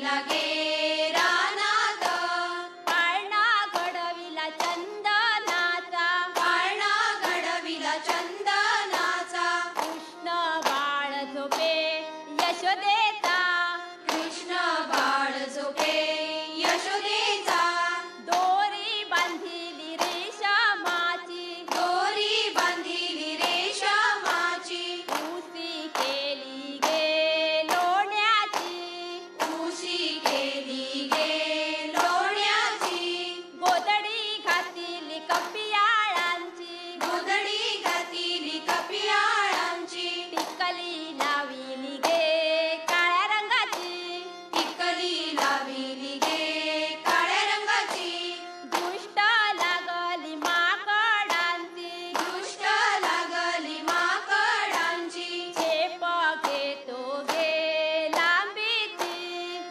लागे रानात, पाळणा घडविला चंदनाचा, पाळणा घडविला चंदनाचा, कृष्ण बाळ झोपे यशोदेचा, कृष्ण बाळ झोपे यशोदेचा, दोरी बांधिली रेशमाची, दोरी बांधिली रेशमाची, उसी केली गे लोण्याची, उशी केली गे लोण्याची, गोधडी घातली कपियाळांची, गोधडी घातली कपियाळांची, टिकली लाविली गे काळ्या रंगाची, टिकली लाविली गे काळ्या रंगाची, दृष्ट लागली माकडांची, दृष्ट लागली माकडांची, झेप घेतो गे लांबीची,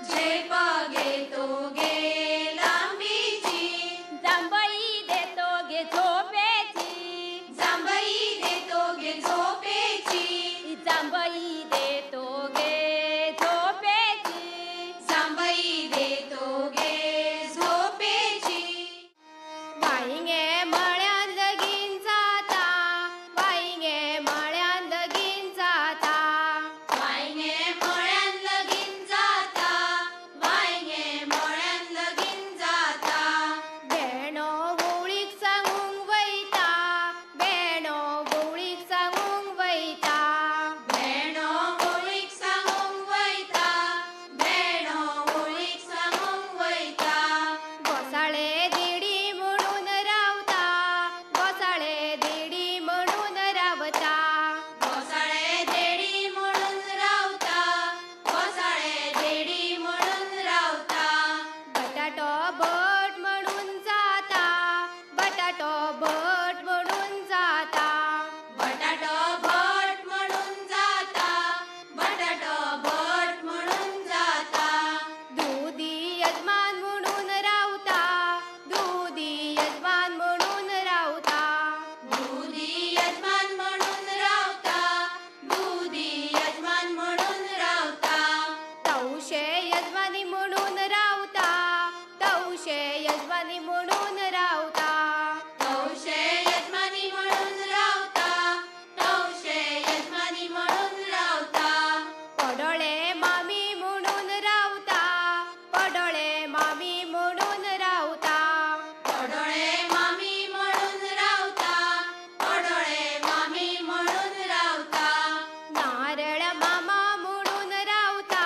झेप घेतो गे लांबीची, जांभई देतो गे झोपेची, जांभई देतो गे झोपेची, जांभई देतो गे झोपेची, जांभई देतो गे झोपेची. वाईंगे मळ्यात लगीन जाता, वाईंगे मळ्यात लगीन जाता, वायंगे मळ्यान लगीन जाता, वायंगे मळ्यान लगीन जाता, बेणो गोळीक सांगूंक वयता, बेणो गोळीक सांगूंक वयता, बेणो होळीक सांगूंक वयता, बेणो होळीक सांगूंक वयता, घोसाळे देडी म्हणून रावता, घोसाळे देडी म्हणून रावता, घोसाळे देडी म्हणून रावता, घोसाळे देडी म्हणून रावता, बटाटो भट म्हणून जाता, बटाटो भट म्हणून जाता, बटाटो भट म्हणून जाता, बटाटो भट म्हणून जाता, दुधी यजमान म्हणून रावता, दुधी यजमान म्हणून रावता, दुधी यजमान म्हणून रावता, दुधी यजमान म्हणून रावता, तवशे यजमानी म्हणून रावता, तवशे यजमानी म्हणून रावता, तवशे यजमानी म्हणून रावता, तवशे यजमानी म्हणून रावता, पडोळे मामी म्हणून रावता, पडोळे मामी म्हणून रावता, पडोळे मामी म्हणून रावता, पडोळे मामी म्हणून रावता, नारळ मामा म्हणून रावता,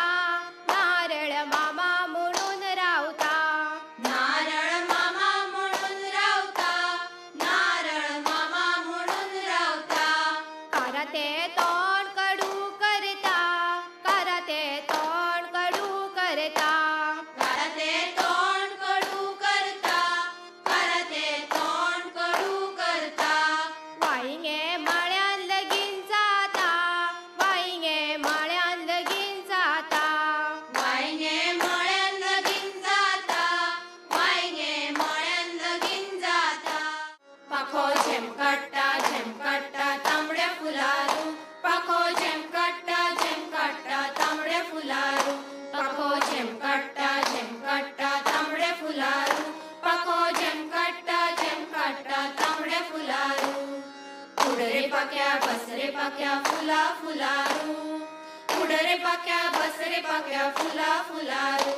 नारळ मामा म्हणून रावता, नारळ मामा म्हणून रावता, नारळ मामा म्हणून रावता, करते तोंड कडू करता, करते तोंड कडू करता, करते तोंड कडू करता, करते तोंड कडू करता, वाईंगे मळ्यात लगीन जाता, वाईंगे मळ्यात लगीन जाता, वायंगे मळ्यान लगीन जाता, वायंगे मळ्यान लगीन जाता, पाखो झेमकाट्टा झेमकाट्टा तांबड्या फुलारू, पाखो झेमकाट्टा झेमकाट्टा तांबड्या फुलारू, पाखो झेमकाट्टा झेमकाट्टा तांबड्या फुलारू, पाखो झेमकाट्टा झेमकाट्टा तांबड्या फुलारू, उडरे पाक्या बसरे पाक्या फुला फुलारू, उडरे पाक्या बसरे पाक्या फुला फुलारू,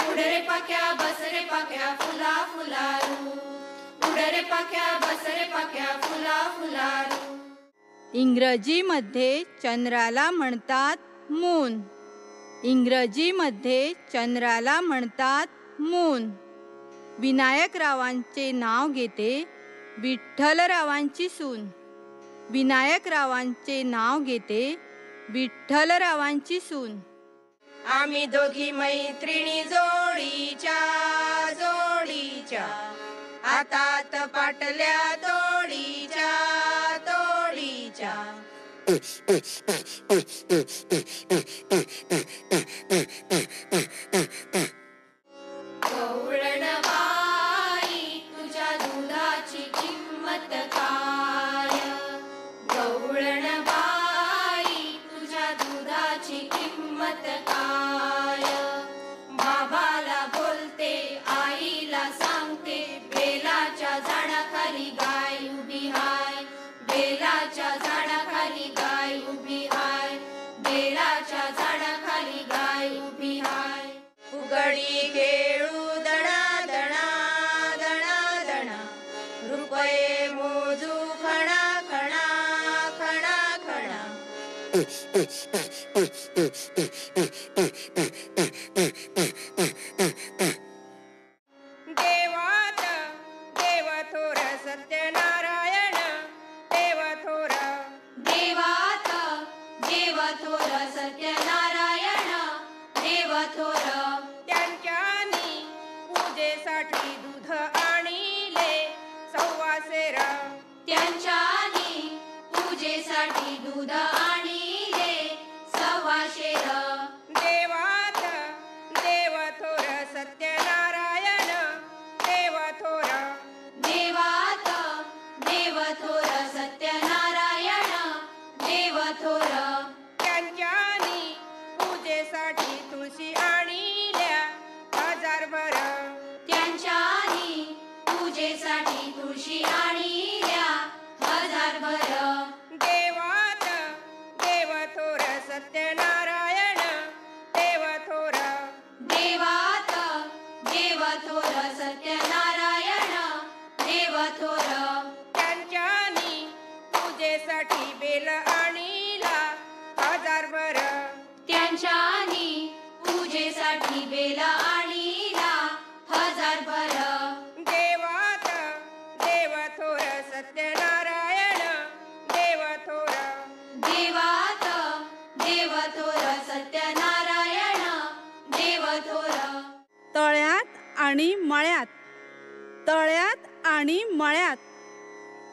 उडरे पाक्या बसरे पाक्या फुला फुलारू, उडरे पाक्या बसरे पाक्या फुला फुलारू. इंग्रजीमध्ये चंद्राला म्हणतात मून, इंग्रजीमध्ये चंद्राला म्हणतात मून. विनायकरावांचे नाव घेते विठ्ठलरावांची सून, विनायकरावांचे नाव घेते विठ्ठलरावांची सून. आम्ही दोघी मैत्रिणी जोडीच्या जोडीच्या, हातात पाटल्या तोडीच्या तोडीच्या. गवळण बाई तुझ्या दुधाची किंमत काय, गवळण बाई तुझ्या दुधाची किंमत काय. फुगडी खेळू दणा दणा दणा दणा, रुपये मोजू खणा खणा खणा खणा. देवात देव थोर सत्यनारायण देव थोर. देवात देव थोर सत्यनारायण देव थोर. त्यांच्यानी पूजेसाठी दूध आणिले सव्वासेर. त्यांच्यानी पूजेसाठी दूध आणिले सव्वाशेर. देवात देव थोर सत्यनारायण देव थोर. देवात देव थोर सत्यनारायण देव थोर. त्यांच्यानी पूजेसाठी तुळशी आणिल्या हजारभर. त्यांच्यानी पूजेसाठी तुळशी आणिल्या हजारभर. देवात देव थोर सत्यनारायण देव थोर. देवात देव थोर सत्यनारायण देव थोर. त्यांच्यानी पूजेसाठी बेल आणिला हजारभर. त्यांच्यानी पूजेसाठी बेल आणिला हजारभर. देवात देव थोर सत्यनारायण देव थोर. देवात देव थोर सत्यनारायण देव थोर. तळ्यात आणि मळ्यात, तळ्यात आणि मळ्यात,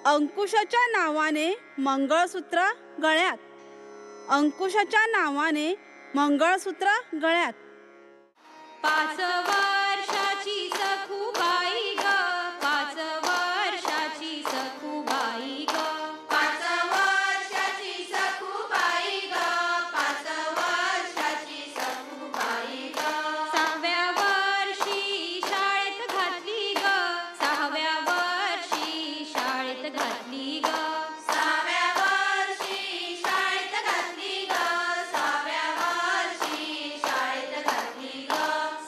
अंकुशाच्या नावाने मंगळसूत्र गळ्यात, अंकुशाच्या नावाने मंगळसूत्र गळ्यात. 5 वर्षाची सखूबाई ग, 5 वर्षाची सखूबाई ग. 5 वर्षाची सखूबाई ग, 5 वर्षाची सखूबाई ग. 6व्या वर्षी शाळेत घातली ग, 6व्या वर्षी शाळेत घातली ग. 6व्या वर्षी शाळेत घातली ग, 6व्या वर्षी शाळेत घातली ग.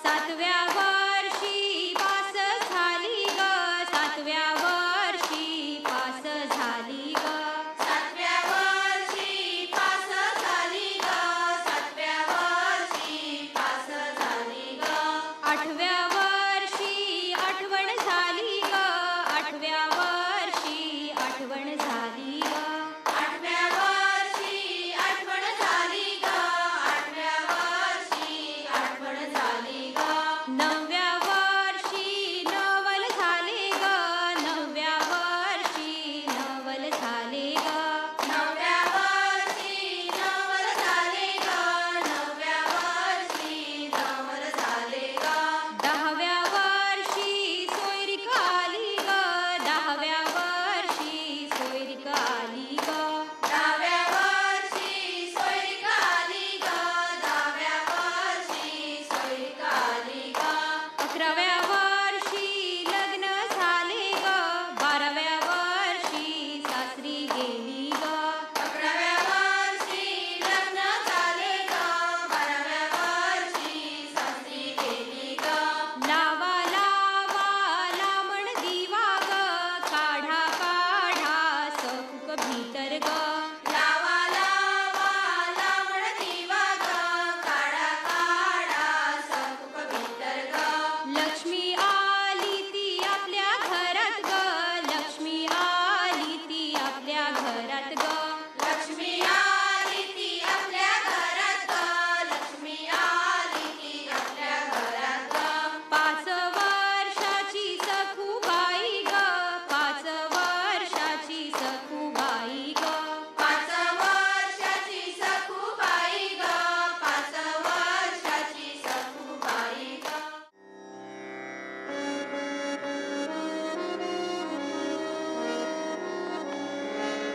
7व्या वर्षी पास झाली ग, 7व्या वर्षी पास झाली ग. 7व्या वर्षी पास झाली ग, 7व्या वर्षी पास झाली ग. 8व्या वर्षी आठवण झाली ग, 8व्या वर्षी आठवण झाली ग. 8व्या वर्षी आठवण झाली ग, 8व्या वर्षी आठवण झाली ग. 9व्या वर्षी नवल झाले ग, 9व्या वर्षी नवल झाले ग. 9व्या वर्षी नवल झाले ग, 9व्या वर्षी नवल झाले ग. 10व्या वर्षी सोयरीक आली ग, 10व्या वर्षी सोयरीक आली ग. 10व्या वर्षी सोयरीक आली ग, 10व्या वर्षी सोयरीक आली ग. 11व्या वर्षी लग्न झाले ग, 12व्या वर्षी सासरी गेली ग. 11व्या वर्षी लग्न झाले ग, 12व्या वर्षी सासरी गेली ग. लावा लावा लामण दिवा ग, काढा काढा सकुक भीतर ग. लावा लावा लावण दिवा ग, काढा काढा सकुक भीतर ग. लक्ष्मी आली ती आपल्या घरात ग, लक्ष्मी आली ती आपल्या घरात ग. लक्ष्मी आली ती आपल्या घरात ग, लक्ष्मी आली ती आपल्या घरात ग. 5 वर्षाची सखूबाई ग, 5 वर्षाची सखूबाई ग. 5 वर्षाची सखूबाई ग, 5 वर्षाची सखूबाई ग.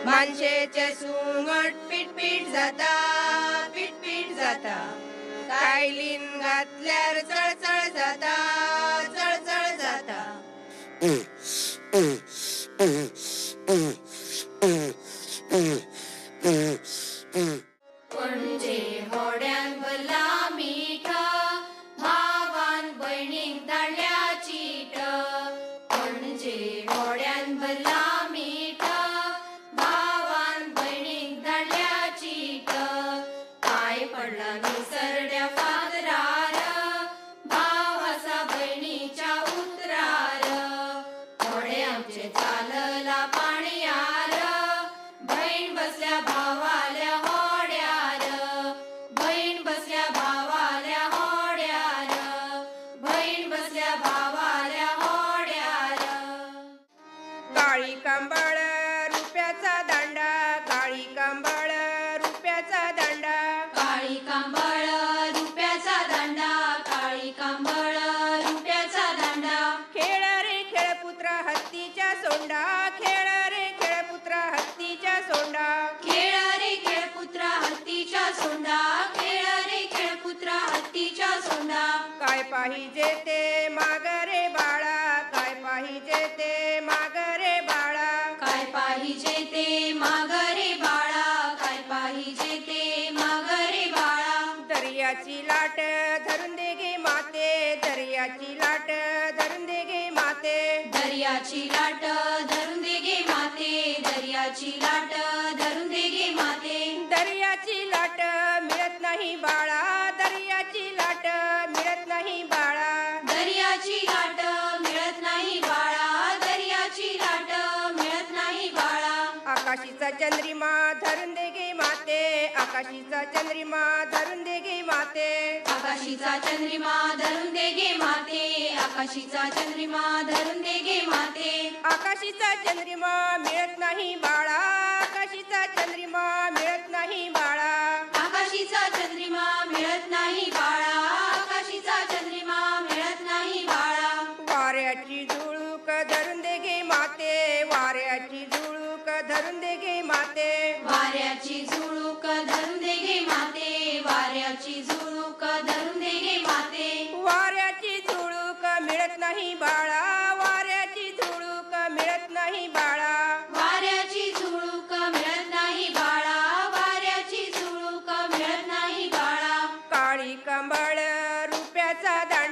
माणसेचे सुंगट पीट जाता, पीट जाता. कायलीन घातल्यार चळचळ जाता, चळचळ जाता. म्हणजे होड्यान भला मीठ भावा निसरड्या फादरार भाव हसा बहिणीच्या उतरार थोडे आमचे चालला पाणीयार बहीण बसल्या भावाल्या होड्यार बहीण बसल्या भावाल्या होड्यार बहीण बसल्या भावाल्या होड्यार काळी कांबळ रुपयाचा दांडा काळी कांबळ रुपयाचा दांडा काळी कांबळ रुपयाचा दांडा काळी कांबळ रुपयाचा दांडा खेळ रे खेळपुत्रा हत्तीच्या सोंडा खेळ रे खेळपुत्रा हत्तीच्या सोंडा खेळ रे खेळपुत्रा हत्तीच्या सोंडा खेळ रे खेळपुत्रा हत्तीच्या सोंडा काय पाहिजे ते मागरे बाळा काय पाहिजे ते मागरे बाळा काय पाहिजे ते मागरे बाळा काय पाहिजे ते मागरे बाळा दर्याची लाट धरून दे गे माते दर्याची लाट धरून दे गे माते दर्याची लाट धरून दे गे माते दर्याची लाट धरून दे गे माते दर्याची लाट मिळत नाही बाळा दर्याची लाट मिळत नाही बाळा दर्याची लाट मिळत नाही बाळा दर्याची लाट मिळत नाही बाळा आकाशीचा चंद्रिमा धरून दे गे माते आकाशीचा चंद्रिमा धरून दे गे माते आकाशीचा चंद्रिमा धरून दे गे माते आकाशीचा चंद्रिमा धरून दे गे माते आकाशीचा चंद्रिमा मिळत नाही बाळा आकाशीचा चंद्रिमा मिळत नाही बाळा आकाशीचा चंद्रिमा मिळत नाही बाळा आकाशीचा चंद्रिमा मिळत नाही बाळा वाऱ्याची झुळूक धरून दे गे माते वाऱ्याची झुळूक धरून दे गे माते वाऱ्याची झुळूक धरून दे गे माते वाऱ्याची झुळूक धरून दे गे माते वाऱ्याची झुळूक मिळत नाही बाळा वाऱ्याची झुळूक मिळत नाही बाळा वाऱ्याची झुळूक मिळत नाही बाळा वाऱ्याची झुळूक मिळत नाही बाळा काळी कांबळ रुपयाचा दांडा